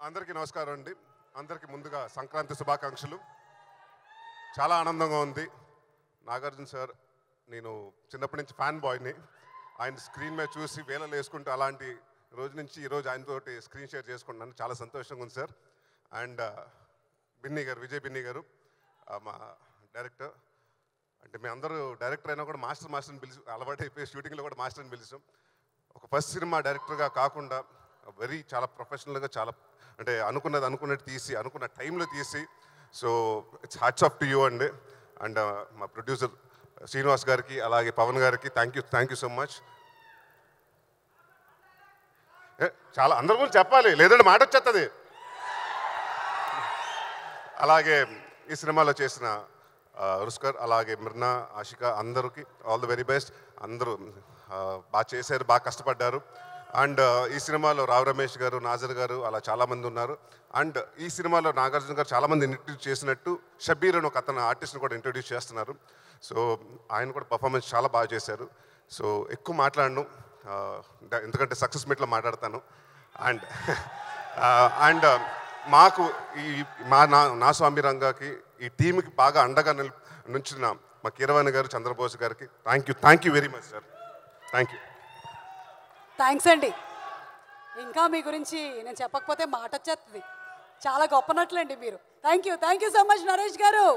అందరికీ నమస్కారం అండి. అందరికీ ముందుగా సంక్రాంతి శుభాకాంక్షలు. చాలా ఆనందంగా ఉంది. నాగార్జున సార్, నేను చిన్నప్పటి నుంచి ఫ్యాన్ బాయ్ని. ఆయన స్క్రీన్ మీద చూసి వేలలు వేసుకుంటూ అలాంటి రోజు నుంచి ఈరోజు ఆయనతోటి స్క్రీన్ షేర్ చేసుకుంటున్నాను. చాలా సంతోషంగా ఉంది సార్. అండ్ బిన్నీ గారు, విజయ్ బిన్నీ గారు మా డైరెక్టర్. అంటే మేము అందరూ డైరెక్టర్ అయినా కూడా మాస్టర్ని పిలిచి అలవాటు అయిపోయి షూటింగ్లో కూడా మాస్టర్ని పిలిచాం. ఒక ఫస్ట్ సినిమా డైరెక్టర్గా కాకుండా చాలా ప్రొఫెషనల్గా, చాలా అంటే అనుకున్నట్టు తీసి, అనుకున్న టైంలో తీసి, so it's hats off to you అండి. అండ్ మా ప్రొడ్యూసర్ శ్రీనివాస్ గారికి, అలాగే పవన్ గారికి థ్యాంక్ యూ సో మచ్. చాలా అందరి గురించి చెప్పాలి, లేదంటే మాట వచ్చేస్తుంది. అలాగే ఈ సినిమాలో చేసిన రుస్కర్, అలాగే మిర్నా, ఆషిక, అందరికీ ఆల్ ది వెరీ బెస్ట్. అందరూ బాగా చేశారు, బాగా కష్టపడ్డారు. అండ్ ఈ సినిమాలో రావు రమేష్ గారు, నాజర్ గారు అలా చాలామంది ఉన్నారు. అండ్ ఈ సినిమాలో నాగార్జున గారు చాలామంది ఇంట్రడ్యూస్ చేసినట్టు షబీర్ అని ఒక అతను ఆర్టిస్ట్ని కూడా ఇంట్రడ్యూస్ చేస్తున్నారు. సో ఆయన కూడా పర్ఫార్మెన్స్ చాలా బాగా చేశారు. సో ఎక్కువ మాట్లాడను, ఎందుకంటే సక్సెస్ మీట్లో మాట్లాడతాను. అండ్ మాకు ఈ నా స్వామి రంగాకి, ఈ టీంకి బాగా అండగా నుంచిన మా కీరవాణి గారు, చంద్రబోస్ గారికి thank you very much sir. Thank you. Thanks అండి. ఇంకా మీ గురించి నేను చెప్పకపోతే మాట వచ్చేస్తుంది. చాలా గొప్ప నటులండి మీరు. Thank you so much Naresh గారు.